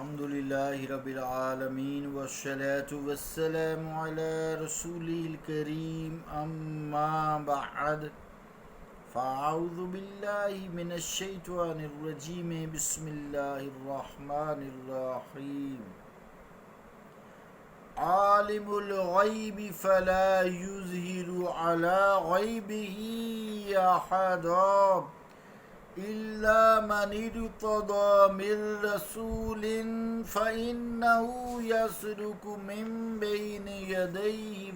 الحمد لله رب العالمين والصلاة والسلام على رسوله الكريم أما بعد فأعوذ بالله من الشيطان الرجيم بسم الله الرحمن الرحيم عالم الغيب فلا يظهر على غيبه أحدا إلا من ارتضى من رسول فإنه يسلك من بين يديه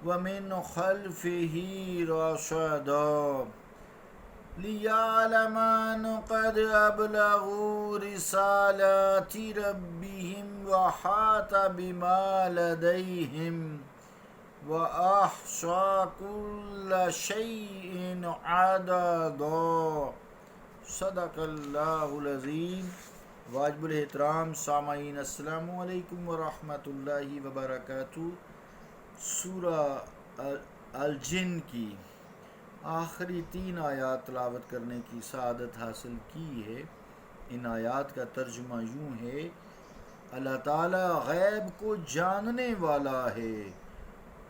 ومن خلفه رصدا ليعلم أن قد أبلغوا رسالات ربهم وأحاط بما لديهم وَأَحْصَى كُلَّ شَيْءٍ عَدَدًا صدق اللہ العظیم۔ واجب الاحترام سامعین، السلام علیکم ورحمۃ اللہ وبرکاتہ۔ سورہ الجن کی آخری 3 آیات تلاوت کرنے کی سعادت حاصل کی ہے۔ ان آیات کا ترجمہ یوں ہے: اللہ تعالیٰ غیب کو جاننے والا ہے،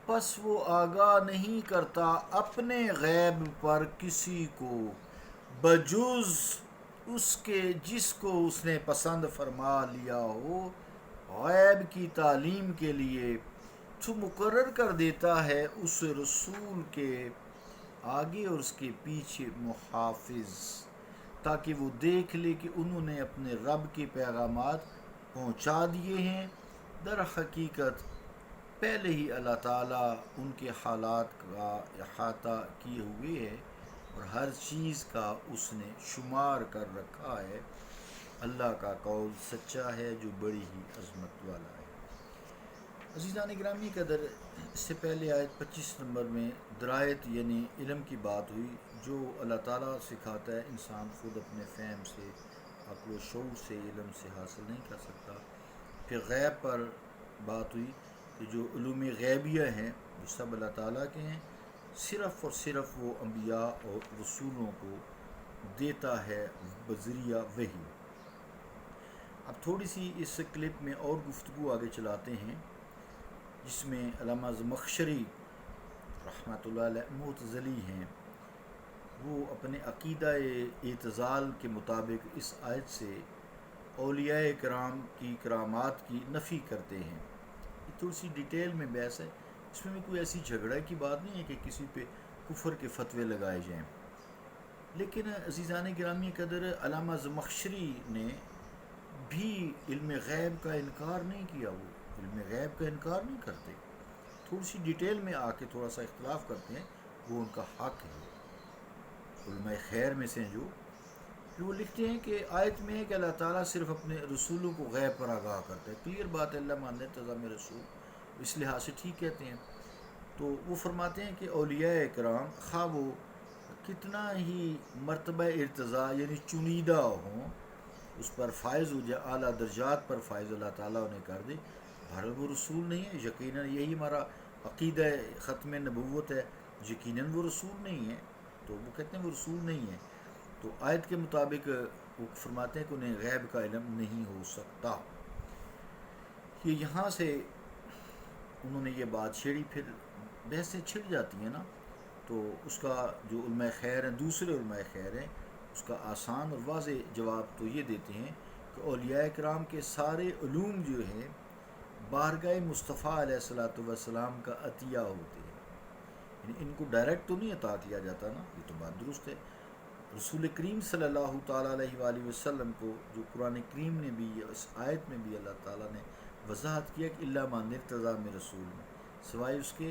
پس وہ آگاہ نہیں کرتا اپنے غیب پر کسی کو بجز اس کے جس کو اس نے پسند فرما لیا ہو۔ غیب کی تعلیم کے لیے تو مقرر کر دیتا ہے اس رسول کے آگے اور اس کے پیچھے محافظ، تاکہ وہ دیکھ لے کہ انہوں نے اپنے رب کے پیغامات پہنچا دیے ہیں۔ در حقیقت پہلے ہی اللہ تعالیٰ ان کے حالات کا احاطہ کیے ہوئے ہے اور ہر چیز کا اس نے شمار کر رکھا ہے۔ اللہ کا قول سچا ہے جو بڑی ہی عظمت والا ہے۔ عزیزان گرامی قدر، اس سے پہلے آیت 25 نمبر میں درایت یعنی علم کی بات ہوئی، جو اللہ تعالیٰ سکھاتا ہے، انسان خود اپنے فہم سے، عقل و شعور سے علم سے حاصل نہیں کر سکتا۔ پھر غیب پر بات ہوئی کہ جو علوم غیبیہ ہیں وہ سب اللہ تعالیٰ کے ہیں، صرف اور صرف وہ انبیاء اور رسولوں کو دیتا ہے بذریعہ وحی۔ اب تھوڑی سی اس کلپ میں اور گفتگو آگے چلاتے ہیں، جس میں علامہ زمخشری رحمۃ اللہ علیہ معتزلی ہیں، وہ اپنے عقیدہ اعتزال کے مطابق اس آیت سے اولیاء کرام کی کرامات کی نفی کرتے ہیں۔ تھوڑی سی ڈیٹیل میں بحث ہے، اس میں کوئی ایسی جھگڑا کی بات نہیں ہے کہ کسی پہ کفر کے فتوے لگائے جائیں، لیکن عزیزان گرامی قدر علامہ زمخشری نے بھی علم غیب کا انکار نہیں کیا، وہ علم غیب کا انکار نہیں کرتے۔ تھوڑی سی ڈیٹیل میں آ کے تھوڑا سا اختلاف کرتے ہیں، وہ ان کا حق ہے۔ علماء خیر میں سے جو وہ لکھتے ہیں کہ آیت میں ہے کہ اللہ تعالیٰ صرف اپنے رسولوں کو غیب پر آگاہ کرتا ہے، کلیئر بات ہے، اللہ مان تضام رسول، اس لحاظ سے ٹھیک کہتے ہیں۔ تو وہ فرماتے ہیں کہ اولیاء کرام خواہ وہ کتنا ہی مرتبہ ارتضاء یعنی چنیدہ ہوں، اس پر فائز ہو جائے، اعلیٰ درجات پر فائز اللہ تعالیٰ انہیں کر دے، بہرحال وہ رسول نہیں ہے۔ یقیناً یہی ہمارا عقیدہ ختم نبوت ہے، یقیناً وہ رسول نہیں ہے، تو وہ کہتے ہیں وہ رسول نہیں ہے۔ تو آیت کے مطابق وہ فرماتے ہیں کہ انہیں غیب کا علم نہیں ہو سکتا۔ یہ یہاں سے انہوں نے یہ بات چھیڑی، پھر بحثیں چھڑ جاتی ہیں نا، تو اس کا جو علماء خیر ہیں، دوسرے علماء خیر ہیں، اس کا آسان اور واضح جواب تو یہ دیتے ہیں کہ اولیاء کرام کے سارے علوم جو ہیں بارگاہ مصطفیٰ علیہ الصلوۃ والسلام کا عطیہ ہوتے ہیں، یعنی ان کو ڈائریکٹ تو نہیں عطا کیا جاتا نا، یہ تو بات درست ہے۔ رسول کریم صلی اللہ تعالیٰ علیہ وآلہ وسلم کو جو قرآن کریم نے بھی، اس آیت میں بھی اللہ تعالیٰ نے وضاحت کیا کہ اللہ ما ارتضیٰ من رسول، سوائے اس کے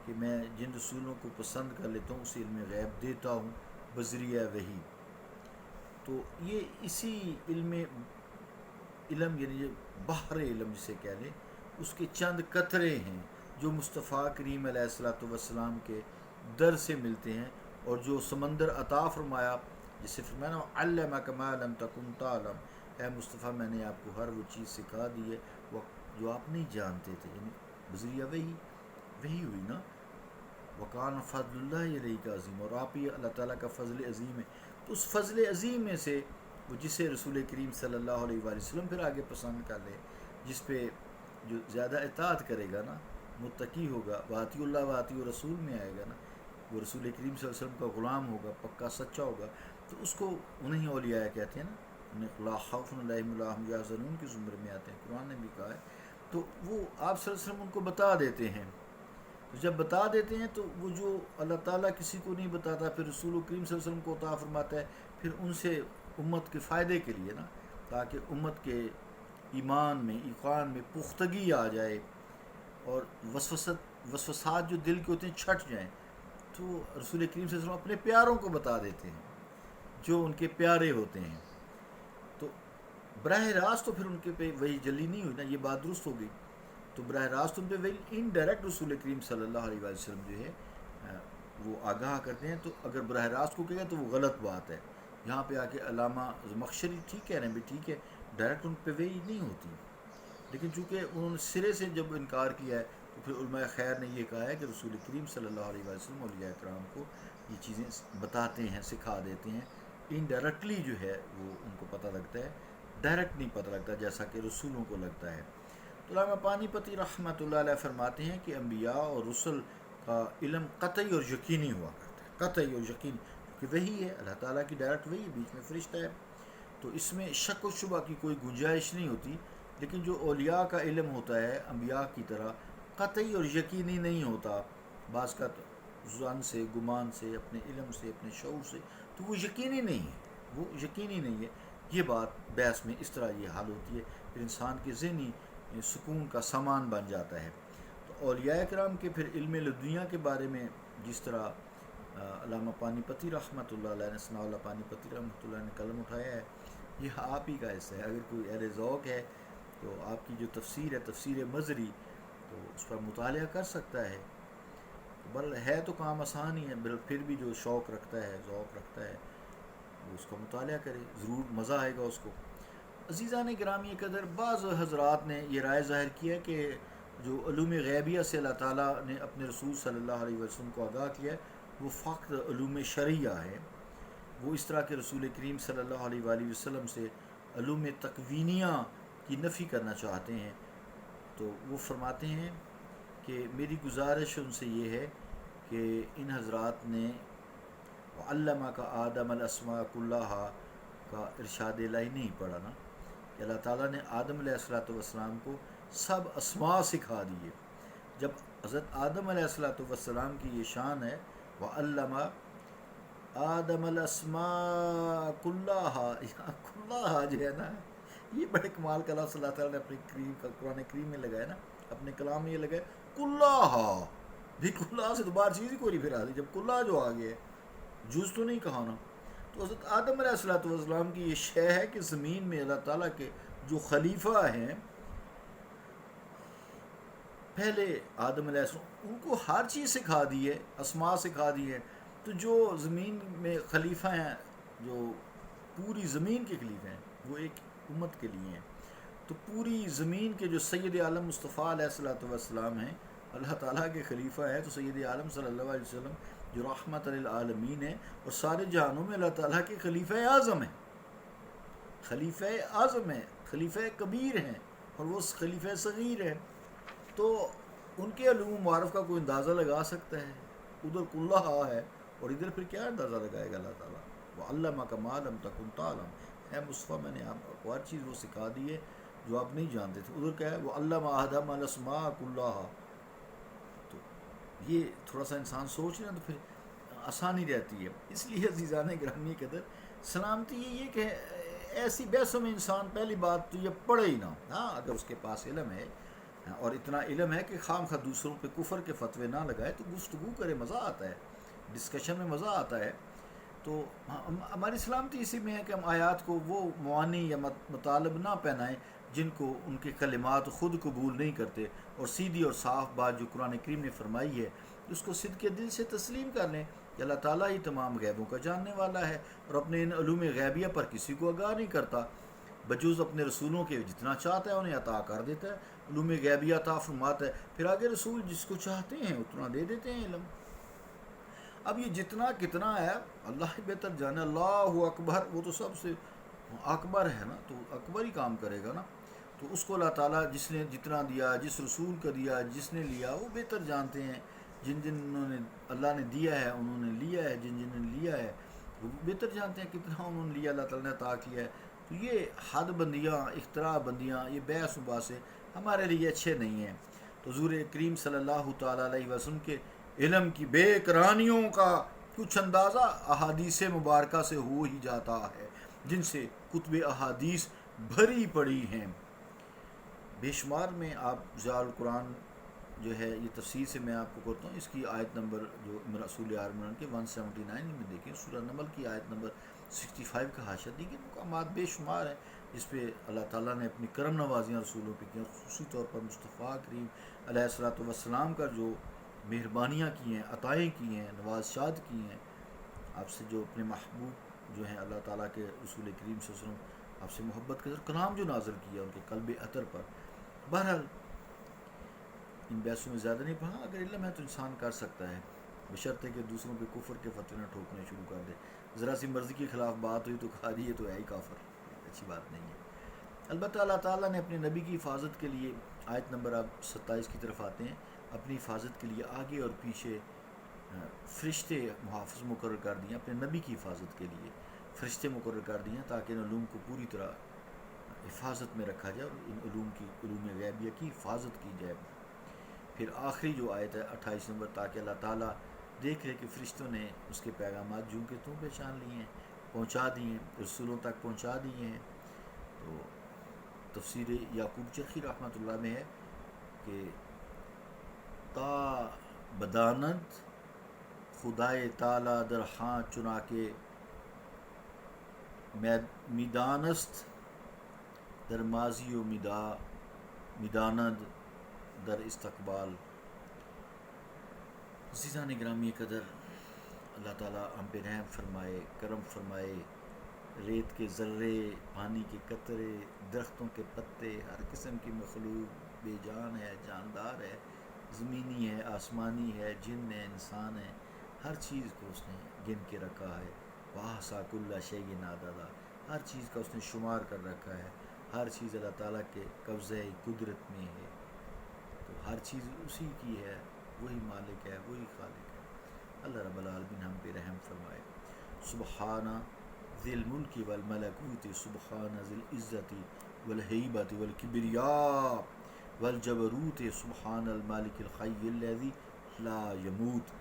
کہ میں جن رسولوں کو پسند کر لیتا ہوں اسے علم غیب دیتا ہوں بذریعہ وحی۔ تو یہ اسی علم یعنی بحر علم جسے کہہ لیں، اس کے چند قطرے ہیں جو مصطفیٰ کریم علیہ الصلوۃ والسلام کے در سے ملتے ہیں، اور جو سمندر عطا فرمایا، جسے فرمایا علمک ما لم تکن تعلم، اے مصطفیٰ میں نے آپ کو ہر وہ چیز سکھا دی ہے جو آپ نہیں جانتے تھے، یعنی بذریعہ وہی ہوئی نا۔ وکان فضل اللہ علیہ کا عظیم، اور آپ ہی اللہ تعالیٰ کا فضل عظیم ہے۔ تو اس فضل عظیم میں سے وہ جسے رسول کریم صلی اللہ علیہ وآلہ وسلم پھر آگے پسند کر لے، جس پہ جو زیادہ اطاعت کرے گا نا، متقی ہوگا، واطیع اللہ واطیع رسول میں آئے گا نا، وہ رسول کریم صلی اللہ علیہ وسلم کا غلام ہوگا، پکا سچا ہوگا، تو اس کو انہیں اولیاء کہتے ہیں نا، انہیں لا خوف علیہم ولا هم یحزنون کے زمرے میں آتے ہیں، قرآن نے بھی کہا ہے۔ تو وہ آپ صلی اللہ علیہ وسلم ان کو بتا دیتے ہیں، تو جب بتا دیتے ہیں تو وہ جو اللہ تعالیٰ کسی کو نہیں بتاتا، پھر رسول کریم صلی اللہ علیہ وسلم کو عطا فرماتا ہے، پھر ان سے امت کے فائدے کے لیے نا، تاکہ امت کے ایمان میں ایقان میں پختگی آ جائے اور وسوسات جو دل کے ہوتے ہیں چھٹ جائیں، تو رسول کریم صلی اللہ علیہ وسلم اپنے پیاروں کو بتا دیتے ہیں جو ان کے پیارے ہوتے ہیں، تو براہ راست تو پھر ان کے پہ وہی جلی نہیں ہوئی نا، یہ بات درست ہو گئی، تو براہ راست ان پہ وہی انڈائریکٹ رسول کریم صلی اللہ علیہ وآلہ وسلم جو ہے وہ آگاہ کرتے ہیں، تو اگر براہ راست کو کہے تو وہ غلط بات ہے۔ یہاں پہ آ کے علامہ زمخشری ٹھیک کہہ رہے ہیں بھی ٹھیک ہے، ڈائریکٹ ان پہ وہی نہیں ہوتی، لیکن چونکہ انہوں نے سرے سے جب انکار کیا ہے تو پھر علماء خیر نے یہ کہا ہے کہ رسول کریم صلی اللہ علیہ وآلہ وسلم اولیاء کرام کو یہ چیزیں بتاتے ہیں، سکھا دیتے ہیں، انڈائریکٹلی جو ہے وہ ان کو پتہ لگتا ہے، ڈائریکٹ نہیں پتہ لگتا جیسا کہ رسولوں کو لگتا ہے۔ تو علامہ پانی پتی رحمۃ اللہ علیہ فرماتے ہیں کہ انبیاء اور رسل کا علم قطعی اور یقینی ہوا کرتا ہے، قطعی اور یقینی، کیونکہ وہی ہے اللہ تعالیٰ کی ڈائریکٹ وہی، بیچ میں فرشتہ ہے، تو اس میں شک و شبہ کی کوئی گنجائش نہیں ہوتی۔ لیکن جو اولیاء کا علم ہوتا ہے انبیاء کی طرح قطعی اور یقینی نہیں ہوتا، بعض کا ظن سے، گمان سے، اپنے علم سے، اپنے شعور سے، تو وہ یقینی نہیں ہے، وہ یقینی نہیں ہے۔ یہ بات بحث میں اس طرح یہ حل ہوتی ہے، پھر انسان کے ذہنی سکون کا سامان بن جاتا ہے۔ تو اولیاء کرام کے پھر علم لدنیا کے بارے میں جس طرح علامہ پانی پتی رحمۃ اللہ علیہ نے، ثناء اللہ پانی پتی رحمۃ اللہ نے قلم اٹھایا ہے، یہ آپ ہی کا حصہ ہے۔ اگر کوئی اہل ذوق ہے تو آپ کی جو تفسیر ہے تفسیر مظہری، تو اس پر مطالعہ کر سکتا ہے، بل ہے تو کام آسان ہی ہے، بل پھر بھی جو شوق رکھتا ہے، ذوق رکھتا ہے، وہ اس کا مطالعہ کرے، ضرور مزہ آئے گا اس کو۔ عزیزان گرامی قدر، بعض حضرات نے یہ رائے ظاہر کیا کہ جو علوم غیبیہ سے اللہ تعالیٰ نے اپنے رسول صلی اللہ علیہ وسلم کو آگاہ کیا ہے وہ فقط علوم شرعیہ ہے، وہ اس طرح کے رسول کریم صلی اللہ علیہ وآلہ وسلم سے علوم تکوینیہ کی نفی کرنا چاہتے ہیں، تو وہ فرماتے ہیں کہ میری گزارش ان سے یہ ہے کہ ان حضرات نے علامہ کا آدم الاسماء کلہا کا ارشاد الہی نہیں پڑھا نا، کہ اللہ تعالیٰ نے آدم علیہ السلام کو سب اسماء سکھا دیے۔ جب حضرت آدم علیہ السلام کی یہ شان ہے وَعَلَّمَ آدم الاسماء کلہا، یہاں کلہا جو ہے نا، یہ بڑے کمال کا لفظ اللہ تعالیٰ نے اپنے قرآن کریم میں لگایا نا، اپنے کلام میں یہ لگایا کلہا، بھی کلہا سے تو بار چیز ہی کوئی نہیں پھر آتی، جب کلہا جو آ گیا جز تو نہیں کہا نا۔ تو حضرت آدم علیہ السلام کی یہ شے ہے کہ زمین میں اللہ تعالیٰ کے جو خلیفہ ہیں، پہلے آدم علیہ السلام ان کو ہر چیز سکھا دی ہے، اسماء سکھا دی ہے، تو جو زمین میں خلیفہ ہیں، جو پوری زمین کے خلیفہ ہیں، وہ ایک امت کے لیے ہیں، تو پوری زمین کے جو سید عالم مصطفیٰ علیہ السلام ہیں، اللہ تعالیٰ کے خلیفہ ہیں، تو سید عالم صلی اللہ علیہ وسلم جو رحمت للعالمین ہے اور سارے جہانوں میں اللہ تعالیٰ کے خلیفہ اعظم ہیں، خلیفہ اعظم ہیں، خلیفہ کبیر ہیں، اور وہ خلیفہ صغیر ہیں، تو ان کے علوم معارف کا کوئی اندازہ لگا سکتا ہے، ادھر کلہ ہے اور ادھر پھر کیا اندازہ لگائے گا اللہ تعالیٰ۔ وَعَلَّمَكَ مَا لَمْ تَكُنْ تَعْلَمْ، اے مصطفیٰ میں نے آپ کو ہر چیز وہ سکھا دی ہے جو آپ نہیں جانتے تھے۔ ادھر کیا ہے وَعَلَّمَ آدَمَ الْأَسْمَاءَ كُلَّهَا، تو یہ تھوڑا سا انسان سوچ رہے ہیں تو پھر آسانی رہتی ہے۔ اس لیے عزیزان گرامی قدر، سلامتی یہ کہ ایسی بحثوں میں انسان پہلی بات تو یہ پڑھے ہی نہ، ہاں اگر اس کے پاس علم ہے اور اتنا علم ہے کہ خام خواہ دوسروں پہ کفر کے فتوے نہ لگائے، تو گفتگو کرے، مزہ آتا ہے، ڈسکشن میں مزہ آتا ہے۔ تو ہماری سلامتی اسی میں ہے کہ ہم آیات کو وہ معانی یا مطالب نہ پہنائیں جن کو ان کے کلمات خود قبول نہیں کرتے، اور سیدھی اور صاف بات جو قرآن کریم نے فرمائی ہے اس کو صدق دل سے تسلیم کر لیں کہ اللہ تعالیٰ ہی تمام غیبوں کا جاننے والا ہے، اور اپنے ان علوم غیبیہ پر کسی کو آگاہ نہیں کرتا، بجوز اپنے رسولوں کے جتنا چاہتا ہے انہیں عطا کر دیتا ہے، علوم غیبیہ عطا فرماتا ہے، پھر آگے رسول جس کو چاہتے ہیں اتنا دے دیتے ہیں علم۔ اب یہ جتنا کتنا ہے اللہ ہی بہتر جانے، اللہ اکبر وہ تو سب سے اکبر ہے نا، تو اکبر ہی کام کرے گا نا. تو اس کو اللہ تعالیٰ جس نے جتنا دیا، جس رسول کا دیا، جس نے لیا، وہ بہتر جانتے ہیں. جنہوں نے اللہ نے دیا ہے انہوں نے لیا ہے، جن نے لیا ہے وہ بہتر جانتے ہیں کتنا انہوں نے لیا، اللہ تعالیٰ نے عطا کیا ہے. تو یہ حد بندیاں، اختراع بندیاں، یہ بحث و باسیں ہمارے لیے اچھے نہیں ہیں. تو حضور کریم صلی اللہ تعالیٰ علیہ وسلم کے علم کی بے کرانیوں کا کچھ اندازہ احادیث مبارکہ سے ہو ہی جاتا ہے، جن سے کتب احادیث بھری پڑی ہیں. بے شمار میں آپ ضیاء القرآن جو ہے یہ تفسیر سے میں آپ کو کرتا ہوں، اس کی آیت نمبر جو رسول عمران کے 179 میں دیکھیں، سورہ نمل کی آیت نمبر 65 کا حاشیہ دیکھیں، مقامات بے شمار ہیں جس پہ اللہ تعالیٰ نے اپنی کرم نوازیاں رسولوں پہ کی، خصوصی طور پر مصطفیٰ کریم علیہ الصلوۃ والسلام کا جو مہربانیاں کی ہیں، عطائیں کی ہیں، نوازشات کی ہیں. آپ سے جو اپنے محبوب جو ہیں اللہ تعالیٰ کے رسول کریم صلی اللہ علیہ وسلم آپ سے محبت کا کلام جو نازل کیا ان کے قلب عطر پر. بہرحال ان بحثوں میں زیادہ نہیں پڑھا، اگر علم ہے تو انسان کر سکتا ہے، بشرطے کہ دوسروں پہ کفر کے فتوے نہ ٹھوکنے شروع کر دے. ذرا سی مرضی کے خلاف بات ہوئی تو کہا دی یہ تو ہے ہی کافر، اچھی بات نہیں ہے. البتہ اللہ تعالیٰ نے اپنے نبی کی حفاظت کے لیے، آیت نمبر آپ 27 کی طرف آتے ہیں، اپنی حفاظت کے لیے آگے اور پیچھے فرشتے محافظ مقرر کر دیے. اپنے نبی کی حفاظت کے لیے فرشتے مقرر کر دیے تاکہ ان علوم کو پوری طرح حفاظت میں رکھا جائے اور ان علوم غیبیہ کی حفاظت کی جائے. پھر آخری جو آیت ہے 28 نمبر، تاکہ اللہ تعالیٰ دیکھ لے کہ فرشتوں نے اس کے پیغامات جوں کہ تم پہچان لیے ہیں، پہنچا دیے ہیں، رسولوں تک پہنچا دیے ہیں. تو تفسیر یعقوب چرخی رحمۃ اللہ میں ہے کہ تا بدانند خدائے تعالیٰ در ہاں چنا کے میدانست در ماضی و میداند در استقبال. عزیزان گرامی قدر، اللہ تعالیٰ ہم پہ رحم فرمائے، کرم فرمائے. ریت کے ذرے، پانی کے قطرے، درختوں کے پتے، ہر قسم کی مخلوق بے جان ہے، جاندار ہے، زمینی ہے، آسمانی ہے، جن ہے، انسان ہے، ہر چیز کو اس نے گن کے رکھا ہے. وَأَحْصَىٰ كُلَّ شَيْءٍ عَدَدًا، ہر چیز کا اس نے شمار کر رکھا ہے. ہر چیز اللہ تعالیٰ کے قبضۂ قدرت میں ہے. تو ہر چیز اسی کی ہے، وہی مالک ہے، وہی خالق ہے. اللہ رب العالمین ہم پہ رحم فرمائے. سبحانہ ذی الملک والملکوت، سبحان ذی العزت والہیبت والکبریاء والجبروت، سبحان المالک الحی الذی لا یموت.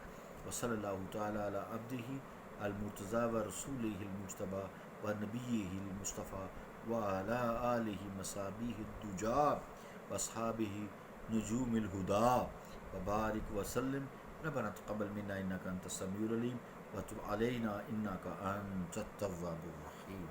وصلی اللہ تعالی علی عبدہ المرتضی ورسولہ المجتبی ونبیہ المصطفی وعلی آلہ مصابیح الدجا واصحابہ نجوم الہدی وبارک وسلم. ربنا تقبل منا انک انت السمیع العلیم وتب علینا انک انت التواب الرحیم.